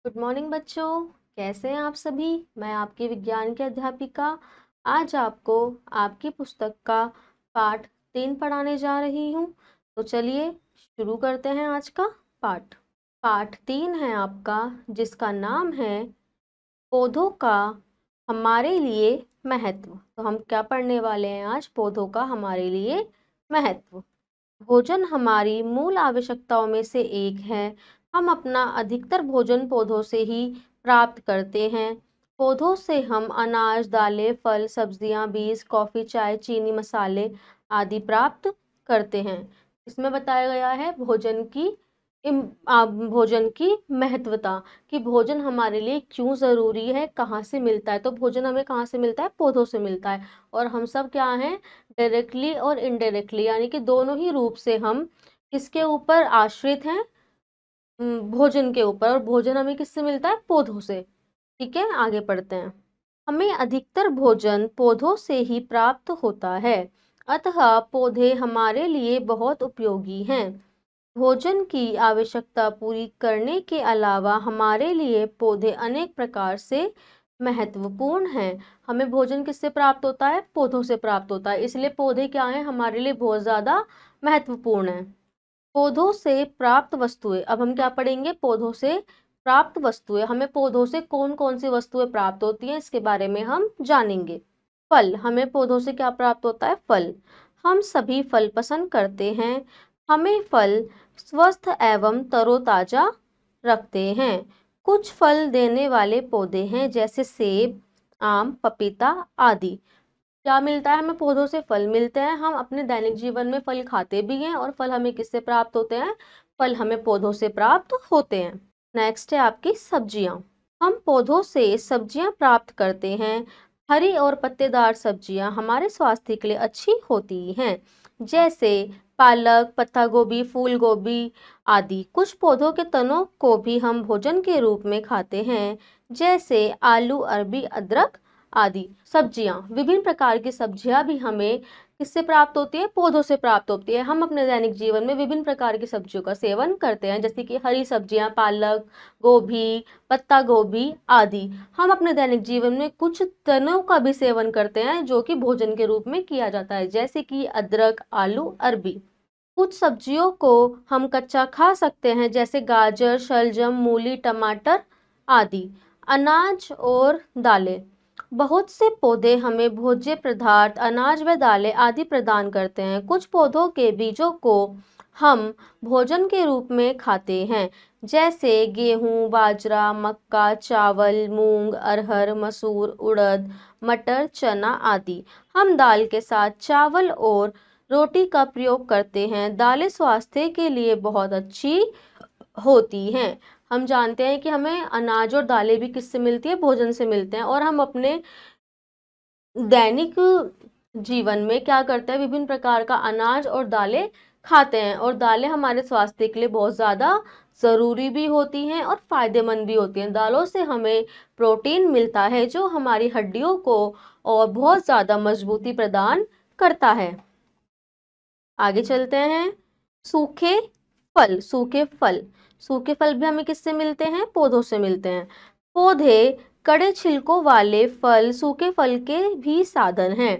Good morning बच्चों। कैसे हैं आप सभी। मैं आपकी विज्ञान की अध्यापिका आज आपको आपकी पुस्तक का पाठ 3 पढ़ाने जा रही हूँ। तो चलिए शुरू करते हैं आज का पाठ। पाठ 3 है आपका, जिसका नाम है पौधों का हमारे लिए महत्व। तो हम क्या पढ़ने वाले हैं आज? पौधों का हमारे लिए महत्व। भोजन हमारी मूल आवश्यकताओं में से एक है। हम अपना अधिकतर भोजन पौधों से ही प्राप्त करते हैं। पौधों से हम अनाज, दालें, फल, सब्जियां, बीज, कॉफी, चाय, चीनी, मसाले आदि प्राप्त करते हैं। इसमें बताया गया है भोजन की महत्वता, कि भोजन हमारे लिए क्यों जरूरी है, कहाँ से मिलता है। तो भोजन हमें कहाँ से मिलता है? पौधों से मिलता है। और हम सब क्या हैं? डायरेक्टली और इनडायरेक्टली, यानी कि दोनों ही रूप से हम किसके ऊपर आश्रित हैं? भोजन के ऊपर। और भोजन हमें किससे मिलता है? पौधों से। ठीक है, आगे पढ़ते हैं। हमें अधिकतर भोजन पौधों से ही प्राप्त होता है, अतः पौधे हमारे लिए बहुत उपयोगी हैं। भोजन की आवश्यकता पूरी करने के अलावा हमारे लिए पौधे अनेक प्रकार से महत्वपूर्ण हैं। हमें भोजन किससे प्राप्त होता है? पौधों से प्राप्त होता है। इसलिए पौधे क्या हैं? हमारे लिए बहुत ज्यादा महत्वपूर्ण हैं। पौधों से प्राप्त वस्तुएं। अब हम क्या पढ़ेंगे? पौधों से प्राप्त वस्तुएं। हमें पौधों से कौन कौन सी वस्तुएं प्राप्त होती हैं, इसके बारे में हम जानेंगे। फल। हमें पौधों से क्या प्राप्त होता है? फल। हम सभी फल पसंद करते हैं। हमें फल स्वस्थ एवं तरोताजा रखते हैं। कुछ फल देने वाले पौधे हैं, जैसे सेब, आम, पपीता आदि। क्या मिलता है हमें? पौधों से फल मिलते हैं। हम अपने दैनिक जीवन में फल खाते भी हैं। और फल हमें किससे प्राप्त होते हैं? फल हमें पौधों से प्राप्त होते हैं। नेक्स्ट है आपकी सब्जियां। हम पौधों से सब्जियां प्राप्त करते हैं। हरी और पत्तेदार सब्जियां हमारे स्वास्थ्य के लिए अच्छी होती हैं, जैसे पालक, पत्ता गोभी, फूल गोभी आदि। कुछ पौधों के तनों को भी हम भोजन के रूप में खाते हैं, जैसे आलू, अरबी, अदरक आदि। सब्जियां, विभिन्न प्रकार की सब्जियां भी हमें किससे प्राप्त होती है? पौधों से प्राप्त होती है। हम अपने दैनिक जीवन में विभिन्न प्रकार की सब्जियों का सेवन करते हैं, जैसे कि हरी सब्जियां, पालक, गोभी, पत्ता गोभी आदि। हम अपने दैनिक जीवन में कुछ तनों का भी सेवन करते हैं, जो कि भोजन के रूप में किया जाता है, जैसे कि अदरक, आलू, अरबी। कुछ सब्जियों को हम कच्चा खा सकते हैं, जैसे गाजर, शलजम, मूली, टमाटर आदि। अनाज और दालें। बहुत से पौधे हमें भोज्य पदार्थ, अनाज व दालें आदि प्रदान करते हैं। कुछ पौधों के बीजों को हम भोजन के रूप में खाते हैं, जैसे गेहूं, बाजरा, मक्का, चावल, मूंग, अरहर, मसूर, उड़द, मटर, चना आदि। हम दाल के साथ चावल और रोटी का प्रयोग करते हैं। दालें स्वास्थ्य के लिए बहुत अच्छी होती हैं। हम जानते हैं कि हमें अनाज और दालें भी किससे मिलती है? भोजन से मिलते हैं। और हम अपने दैनिक जीवन में क्या करते हैं? विभिन्न प्रकार का अनाज और दालें खाते हैं। और दालें हमारे स्वास्थ्य के लिए बहुत ज़्यादा ज़रूरी भी होती हैं और फायदेमंद भी होती हैं। दालों से हमें प्रोटीन मिलता है, जो हमारी हड्डियों को और बहुत ज़्यादा मजबूती प्रदान करता है। आगे चलते हैं। सूखे फल। सूखे फल। सूखे फल भी हमें किससे मिलते हैं? पौधों से मिलते हैं। पौधे कड़े छिलकों वाले फल सूखे फल के भी साधन हैं।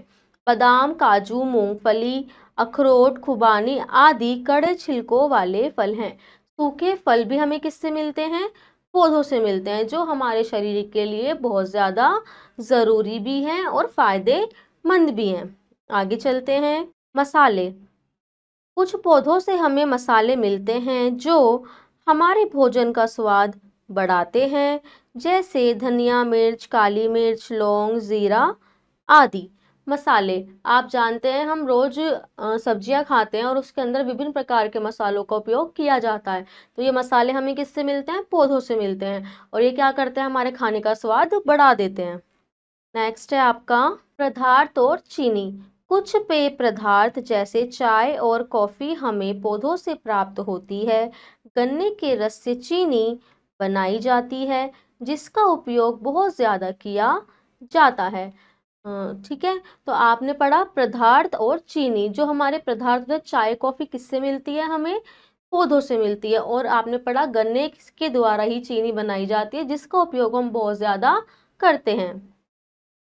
बादाम, काजू, मूंगफली, अखरोट, खुबानी आदि कड़े छिलकों वाले फल हैं। सूखे फल भी हमें किससे मिलते हैं? पौधों से मिलते हैं, जो हमारे शरीर के लिए बहुत ज़्यादा ज़रूरी भी हैं और फायदेमंद भी हैं। आगे चलते हैं। मसाले। कुछ पौधों से हमें मसाले मिलते हैं, जो हमारे भोजन का स्वाद बढ़ाते हैं, जैसे धनिया, मिर्च, काली मिर्च, लौंग, जीरा आदि। मसाले, आप जानते हैं हम रोज सब्जियां खाते हैं और उसके अंदर विभिन्न प्रकार के मसालों का उपयोग किया जाता है। तो ये मसाले हमें किससे मिलते हैं? पौधों से मिलते हैं। और ये क्या करते हैं? हमारे खाने का स्वाद बढ़ा देते हैं। नेक्स्ट है आपका पदार्थ और चीनी। कुछ पेय पदार्थ जैसे चाय और कॉफी हमें पौधों से प्राप्त होती है। गन्ने के रस से चीनी बनाई जाती है, जिसका उपयोग बहुत ज़्यादा किया जाता है। ठीक है, तो आपने पढ़ा पदार्थ और चीनी। जो हमारे पदार्थ, चाय कॉफी किससे मिलती है हमें? पौधों से मिलती है। और आपने पढ़ा गन्ने के द्वारा ही चीनी बनाई जाती है, जिसका उपयोग हम बहुत ज्यादा करते हैं।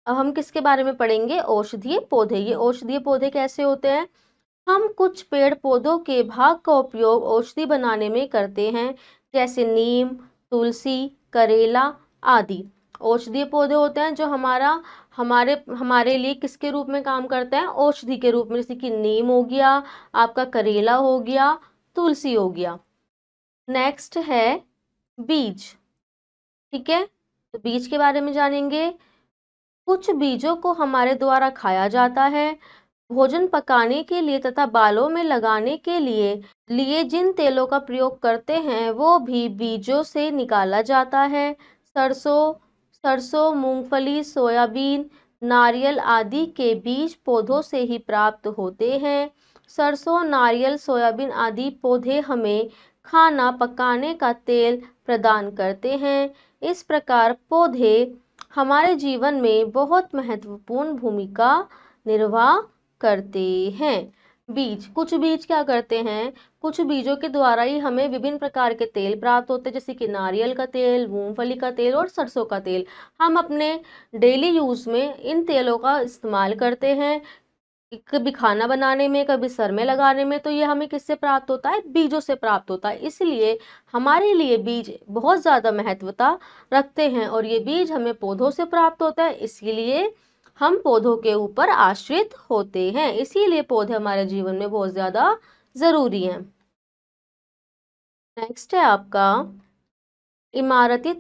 अब हम किसके बारे में पढ़ेंगे? औषधीय पौधे। ये औषधीय पौधे कैसे होते हैं? हम कुछ पेड़ पौधों के भाग का उपयोग औषधि बनाने में करते हैं, जैसे नीम, तुलसी, करेला आदि। औषधीय पौधे होते हैं जो हमारे हमारे लिए किसके रूप में काम करते हैं? औषधि के रूप में। जैसे कि नीम हो गया, आपका करेला हो गया, तुलसी हो गया। नेक्स्ट है बीज। ठीक है, तो बीज के बारे में जानेंगे। कुछ बीजों को हमारे द्वारा खाया जाता है। भोजन पकाने के लिए तथा बालों में लगाने के लिए जिन तेलों का प्रयोग करते हैं वो भी बीजों से निकाला जाता है। सरसों सरसों, मूंगफली, सोयाबीन, नारियल आदि के बीज पौधों से ही प्राप्त होते हैं। सरसों, नारियल, सोयाबीन आदि पौधे हमें खाना पकाने का तेल प्रदान करते हैं। इस प्रकार पौधे हमारे जीवन में बहुत महत्वपूर्ण भूमिका निर्वाह करते हैं। बीज, कुछ बीज क्या करते हैं? कुछ बीजों के द्वारा ही हमें विभिन्न प्रकार के तेल प्राप्त होते हैं, जैसे कि नारियल का तेल, मूंगफली का तेल और सरसों का तेल। हम अपने डेली यूज में इन तेलों का इस्तेमाल करते हैं, कभी खाना बनाने में, कभी सर में लगाने में। तो ये हमें किससे प्राप्त होता है? बीजों से प्राप्त होता है। इसलिए हमारे लिए बीज बहुत ज्यादा महत्वता रखते हैं, और ये बीज हमें पौधों से प्राप्त होता है, इसीलिए हम पौधों के ऊपर आश्रित होते हैं। इसीलिए पौधे हमारे जीवन में बहुत ज्यादा जरूरी हैं। नेक्स्ट है आपका इमारती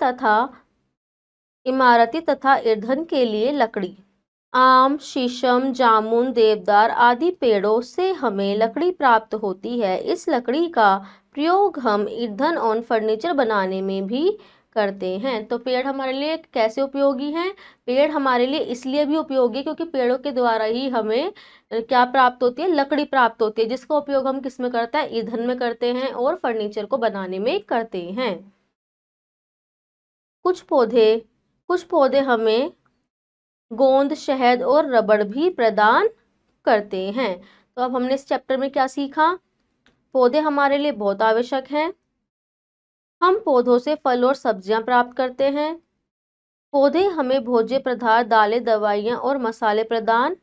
तथा ईंधन के लिए लकड़ी। आम, शीशम, जामुन, देवदार आदि पेड़ों से हमें लकड़ी प्राप्त होती है। इस लकड़ी का प्रयोग हम ईंधन और फर्नीचर बनाने में भी करते हैं। तो पेड़ हमारे लिए कैसे उपयोगी हैं? पेड़ हमारे लिए इसलिए भी उपयोगी है क्योंकि पेड़ों के द्वारा ही हमें क्या प्राप्त होती है? लकड़ी प्राप्त होती है, जिसका उपयोग हम किस में करते हैं? ईंधन में करते हैं और फर्नीचर को बनाने में करते हैं। कुछ पौधे कुछ पौधे हमें गोंद, शहद और रबड़ भी प्रदान करते हैं। तो अब हमने इस चैप्टर में क्या सीखा? पौधे हमारे लिए बहुत आवश्यक हैं। हम पौधों से फल और सब्जियां प्राप्त करते हैं। पौधे हमें भोज्य पदार्थ, दालें, दवाइयां और मसाले प्रदान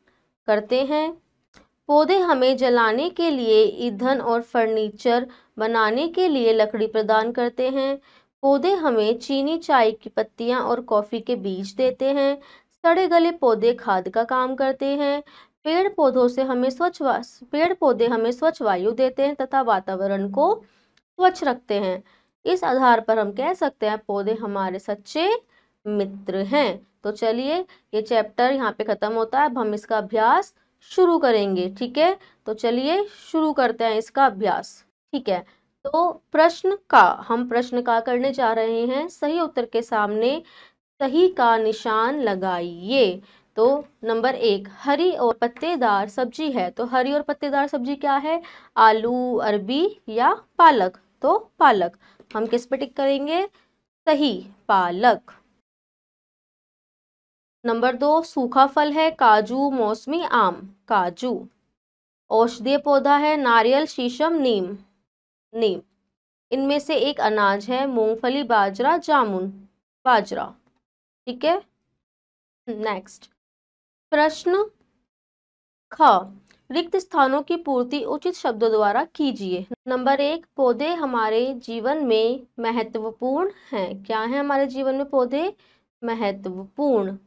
करते हैं। पौधे हमें जलाने के लिए ईंधन और फर्नीचर बनाने के लिए लकड़ी प्रदान करते हैं। पौधे हमें चीनी, चाय की पत्तियां और कॉफी के बीज देते हैं। सड़े गले पौधे खाद का काम करते हैं। पेड़ पौधे हमें स्वच्छ वायु देते हैं तथा वातावरण को स्वच्छ रखते हैं। इस आधार पर हम कह सकते हैं पौधे हमारे सच्चे मित्र हैं। तो चलिए, ये चैप्टर यहाँ पे खत्म होता है। अब हम इसका अभ्यास शुरू करेंगे। ठीक है, तो चलिए शुरू करते हैं इसका अभ्यास। ठीक है, तो हम प्रश्न का करने जा रहे हैं। सही उत्तर के सामने सही का निशान लगाइए। तो नंबर 1, हरी और पत्तेदार सब्जी है। तो हरी और पत्तेदार सब्जी क्या है? आलू, अरबी या पालक? तो पालक। हम किस पे टिक करेंगे? सही, पालक। नंबर 2, सूखा फल है। काजू, मौसमी आम? काजू। औषधीय पौधा है। नारियल, शीशम, नीम? नीम। इनमें से एक अनाज है। मूंगफली, बाजरा, जामुन? बाजरा। ठीक है, नेक्स्ट प्रश्न ख, रिक्त स्थानों की पूर्ति उचित शब्दों द्वारा कीजिए। नंबर 1, पौधे हमारे जीवन में महत्वपूर्ण हैं। क्या है हमारे जीवन में पौधे? महत्वपूर्ण।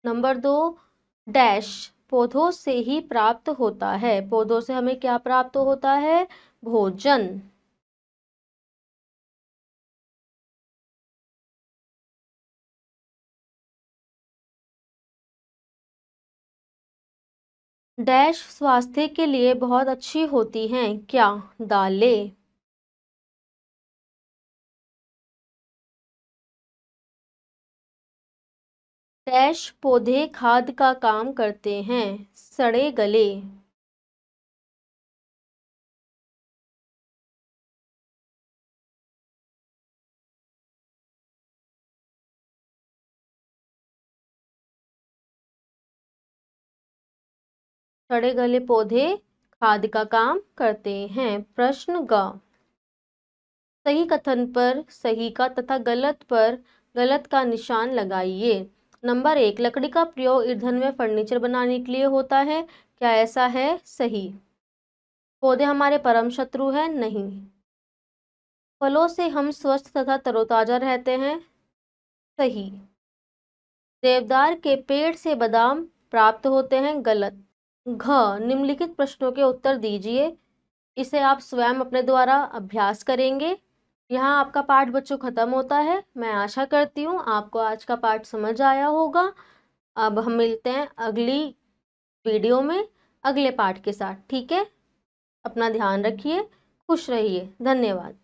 नंबर 2, डैश पौधों से ही प्राप्त होता है। पौधों से हमें क्या प्राप्त होता है? भोजन। डैश स्वास्थ्य के लिए बहुत अच्छी होती हैं। क्या? दालें। डैश पौधे खाद का काम करते हैं। सड़े गले। सड़े गले पौधे खाद का काम करते हैं। प्रश्न ग, सही कथन पर सही का तथा गलत पर गलत का निशान लगाइए। नंबर 1, लकड़ी का प्रयोग ईंधन में फर्नीचर बनाने के लिए होता है। क्या ऐसा है? सही। पौधे हमारे परम शत्रु हैं? नहीं। फलों से हम स्वस्थ तथा तरोताजा रहते हैं? सही। देवदार के पेड़ से बादाम प्राप्त होते हैं? गलत। घ, निम्नलिखित प्रश्नों के उत्तर दीजिए। इसे आप स्वयं अपने द्वारा अभ्यास करेंगे। यहाँ आपका पाठ बच्चों खत्म होता है। मैं आशा करती हूँ आपको आज का पाठ समझ आया होगा। अब हम मिलते हैं अगली वीडियो में अगले पाठ के साथ। ठीक है, अपना ध्यान रखिए, खुश रहिए। धन्यवाद।